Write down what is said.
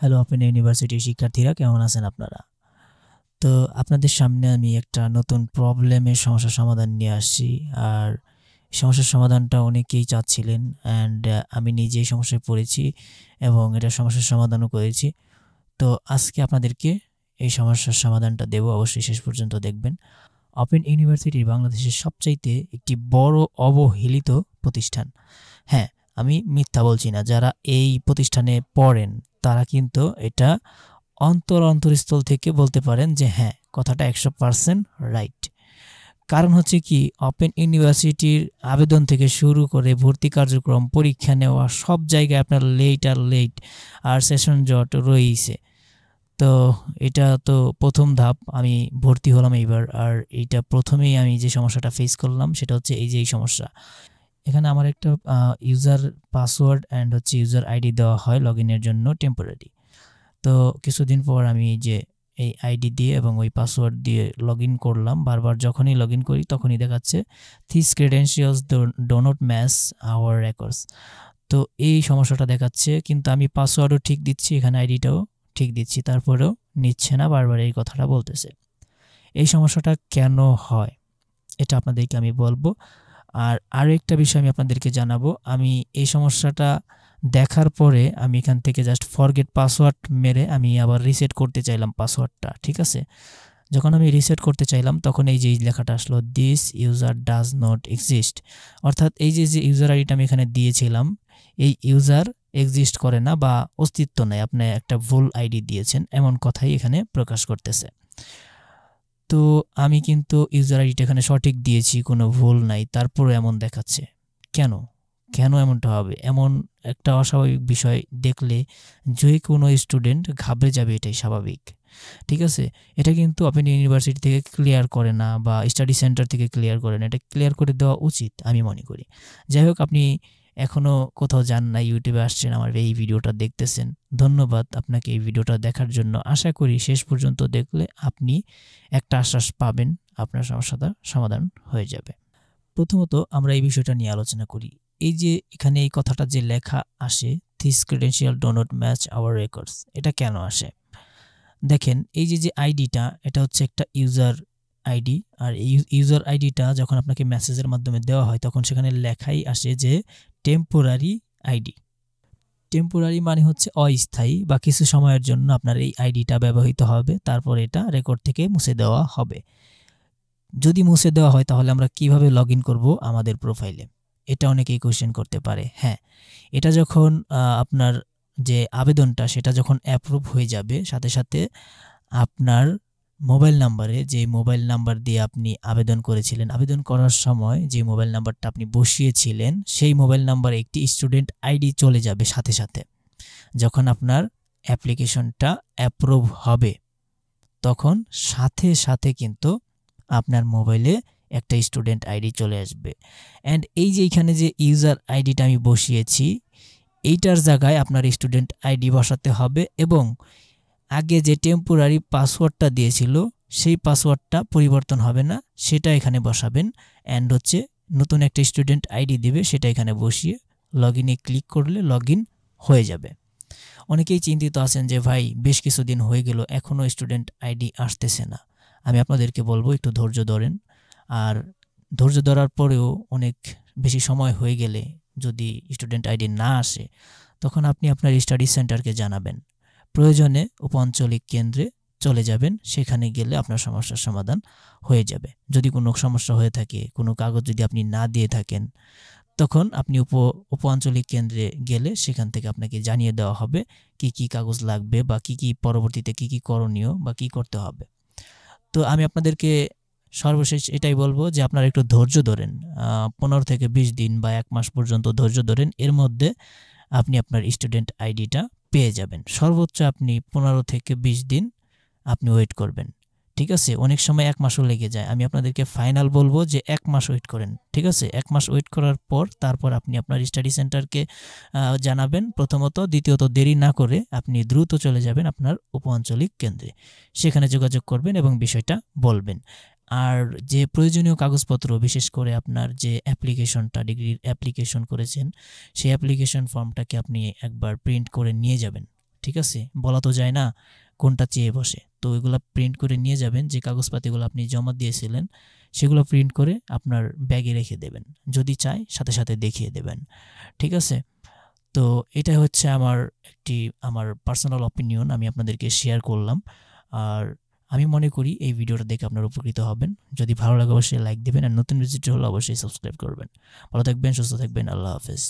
Hello open ইউনিভার্সিটির শিক্ষার্থীরা, কেমন আছেন আপনারা? তো আপনাদের সামনে আমি একটা নতুন প্রবলেমের সমস্যার সমাধান নিয়ে আসছি। আর সমস্যার সমাধানটা অনেকেই চাচ্ছিলেন, অ্যান্ড আমি নিজেই সমস্যায় পড়েছি এবং এটা সমস্যার সমাধানও করেছি। তো আজকে আপনাদেরকে এই সমস্যার সমাধানটা দেব, অবশ্যই শেষ পর্যন্ত দেখবেন। ওপেন ইউনিভার্সিটি বাংলাদেশের সবচাইতে একটি বড় অবহেলিত প্রতিষ্ঠান। হ্যাঁ, আমি মিথ্যা বলছি না। যারা এই প্রতিষ্ঠানে পড়েন তারা কিন্তু এটা অন্তরস্থল থেকে বলতে পারেন যে হ্যাঁ, কথাটা 100% রাইট। কারণ হচ্ছে কি, ওপেন ইউনিভার্সিটির আবেদন থেকে শুরু করে ভর্তি কার্যক্রম, পরীক্ষা নেওয়া, সব জায়গায় আপনার লেট আর সেশন জট রয়েছে। তো এটা তো প্রথম ধাপ। আমি ভর্তি হলাম এইবার, আর এইটা প্রথমেই আমি যে সমস্যাটা ফেস করলাম সেটা হচ্ছে এই সমস্যা। এখানে আমার একটা ইউজার পাসওয়ার্ড অ্যান্ড হচ্ছে ইউজার আইডি দেওয়া হয় লগ ইনের জন্য টেম্পোরারি। তো কিছুদিন পর আমি যে এই আইডি দিয়ে এবং ওই পাসওয়ার্ড দিয়ে লগ ইন করলাম, বারবার যখনই লগ ইন করি তখনই দেখাচ্ছে this credentials do not match our records. তো এই সমস্যাটা দেখাচ্ছে, কিন্তু আমি পাসওয়ার্ডও ঠিক দিচ্ছি, এখানে আইডিটাও ঠিক দিচ্ছি, তারপরেও নিচ্ছে না, বারবার এই কথাটা বলতেছে। এই সমস্যাটা কেন হয় এটা আপনাদেরকে আমি বলবো। আর আরও একটা বিষয় আমি আপনাদেরকে জানাবো। আমি এই সমস্যাটা দেখার পরে আমি এখান থেকে জাস্ট ফরগেট পাসওয়ার্ড মেরে আমি আবার রিসেট করতে চাইলাম পাসওয়ার্ডটা, ঠিক আছে? যখন আমি রিসেট করতে চাইলাম তখন এই যে লেখাটা আসলো, this user does not exist. অর্থাৎ এই যে ইউজার আইডিটা আমি এখানে দিয়েছিলাম, এই ইউজার এক্সিস্ট করে না বা অস্তিত্ব নেই, আপনি একটা ভুল আইডি দিয়েছেন, এমন কথাই এখানে প্রকাশ করতেছে। তো আমি কিন্তু ইউজার আইডিটা এখানে সঠিক দিয়েছি, কোনো ভুল নাই, তারপরে এমন দেখাচ্ছে কেন? কেন এমনটা হবে? এমন একটা অস্বাভাবিক বিষয় দেখলে যে কোনো স্টুডেন্ট ঘাবড়ে যাবে, এটাই স্বাভাবিক, ঠিক আছে? এটা কিন্তু আপনি ইউনিভার্সিটি থেকে ক্লিয়ার করে না বা স্টাডি সেন্টার থেকে ক্লিয়ার করে না, এটা ক্লিয়ার করে দেওয়া উচিত আমি মনে করি। যাই হোক, আপনি এখনও কোথাও যান না, ইউটিউবে আসছেন, আমার এই ভিডিওটা দেখতেছেন, ধন্যবাদ আপনাকে এই ভিডিওটা দেখার জন্য। আশা করি শেষ পর্যন্ত দেখলে আপনি একটা আশ্বাস পাবেন, আপনার সমস্যাটা সমাধান হয়ে যাবে। প্রথমত আমরা এই বিষয়টা নিয়ে আলোচনা করি। এই যে এখানে এই কথাটা যে লেখা আসে, this credential do not match our records, এটা কেন আসে? দেখেন, এই যে আইডিটা, এটা হচ্ছে একটা ইউজার আইডি। আর এই ইউজার আইডিটা যখন আপনাকে মেসেজের মাধ্যমে দেওয়া হয় তখন সেখানে লেখাই আসে যে টেম্পোরারি আইডি। টেম্পোরারি মানে হচ্ছে অস্থায়ী বা কিছু সময়ের জন্য আপনার এই আইডিটা ব্যবহৃত হবে, তারপর এটা রেকর্ড থেকে মুছে দেওয়া হবে। যদি মুছে দেওয়া হয় তাহলে আমরা কিভাবে লগ ইন করবো আমাদের প্রোফাইলে? এটা অনেকেই কোয়েশ্চেন করতে পারে। হ্যাঁ, এটা যখন আপনার যে আবেদনটা সেটা যখন অ্যাপ্রুভ হয়ে যাবে, সাথে সাথে আপনার মোবাইল নাম্বারে, যে মোবাইল নাম্বার দিয়ে আপনি আবেদন করেছিলেন, আবেদন করার সময় যে মোবাইল নাম্বারটা আপনি বসিয়েছিলেন সেই মোবাইল নাম্বারে একটি স্টুডেন্ট আইডি চলে যাবে সাথে সাথে। যখন আপনার অ্যাপ্লিকেশনটা অ্যাপ্রুভ হবে তখন সাথে সাথে কিন্তু আপনার মোবাইলে একটা স্টুডেন্ট আইডি চলে আসবে। অ্যান্ড এই যে এখানে যে ইউজার আইডিটা আমি বসিয়েছি, এইটার জায়গায় আপনার স্টুডেন্ট আইডি বসাতে হবে এবং আগে যে টেম্পোরারি পাসওয়ার্ডটা দিয়েছিল সেই পাসওয়ার্ডটা পরিবর্তন হবে না, সেটা এখানে বসাবেন। অ্যান্ড হচ্ছে নতুন একটা স্টুডেন্ট আইডি দিবে, সেটা এখানে বসিয়ে লগ ইনে ক্লিক করলে লগ ইন হয়ে যাবে। অনেকেই চিন্তিত আছেন যে ভাই, বেশ কিছুদিন হয়ে গেল এখনও স্টুডেন্ট আইডি আসতেছে না। আমি আপনাদেরকে বলবো একটু ধৈর্য ধরেন। আর ধৈর্য ধরার পরেও অনেক বেশি সময় হয়ে গেলে যদি স্টুডেন্ট আইডি না আসে তখন আপনি আপনার স্টাডি সেন্টারকে জানাবেন। প্রয়োজনে উপ-আঞ্চলিক কেন্দ্রে চলে যাবেন, সেখানে গেলে আপনার সমস্যার সমাধান হয়ে যাবে। যদি কোনো সমস্যা হয়ে থাকে, কোনো কাগজ যদি আপনি না দিয়ে থাকেন, তখন আপনি উপ-আঞ্চলিক কেন্দ্রে গেলে সেখান থেকে আপনাকে জানিয়ে দেওয়া হবে কি কি কাগজ লাগবে বা কি পরবর্তীতে কি করণীয় বা কি করতে হবে। তো আমি আপনাদেরকে সর্বশেষ এটাই বলবো যে আপনারা একটু ধৈর্য ধরেন, 15 থেকে 20 দিন বা 1 মাস পর্যন্ত ধৈর্য ধরেন। এর মধ্যে আপনি আপনার স্টুডেন্ট আইডিটা পেয়ে যাবেন। সর্বোচ্চ আপনি 15 থেকে 20 দিন আপনি ওয়েট করবেন, ঠিক আছে? অনেক সময় 1 মাসও লেগে যায়। আমি আপনাদেরকে ফাইনাল বলবো যে 1 মাস ওয়েট করেন, ঠিক আছে? 1 মাস ওয়েট করার পর তারপর আপনি আপনার স্টাডি সেন্টারকে জানাবেন প্রথমত। দ্বিতীয়ত, দেরি না করে আপনি দ্রুত চলে যাবেন আপনার উপ-আঞ্চলিক কেন্দ্রে, সেখানে যোগাযোগ করবেন এবং বিষয়টা বলবেন। আর যে প্রয়োজনীয় কাগজপত্র, বিশেষ করে আপনার যে অ্যাপ্লিকেশনটা, ডিগ্রির অ্যাপ্লিকেশন করেছেন, সেই অ্যাপ্লিকেশন ফর্মটাকে আপনি একবার প্রিন্ট করে নিয়ে যাবেন, ঠিক আছে? বলা তো যায় না কোনটা চেয়ে বসে। তো এগুলা প্রিন্ট করে নিয়ে যাবেন, যে কাগজপাতিগুলো আপনি জমা দিয়েছিলেন সেগুলো প্রিন্ট করে আপনার ব্যাগে রেখে দেবেন। যদি চায় সাথে, সাথে দেখিয়ে দেবেন। ঠিক আছে? তো এটা হচ্ছে আমার পার্সোনাল অপিনিয়ন, আমি আপনাদেরকে শেয়ার করলাম। আর আমি মনে করি এই ভিডিওটা দেখে আপনারা উপকৃত হবেন। যদি ভালো লাগে অবশ্যই লাইক দিবেন, আর নতুন ভিজিটর হলে অবশ্যই সাবস্ক্রাইব করবেন। ভালো থাকবেন, সুস্থ থাকবেন। আল্লাহ হাফেজ।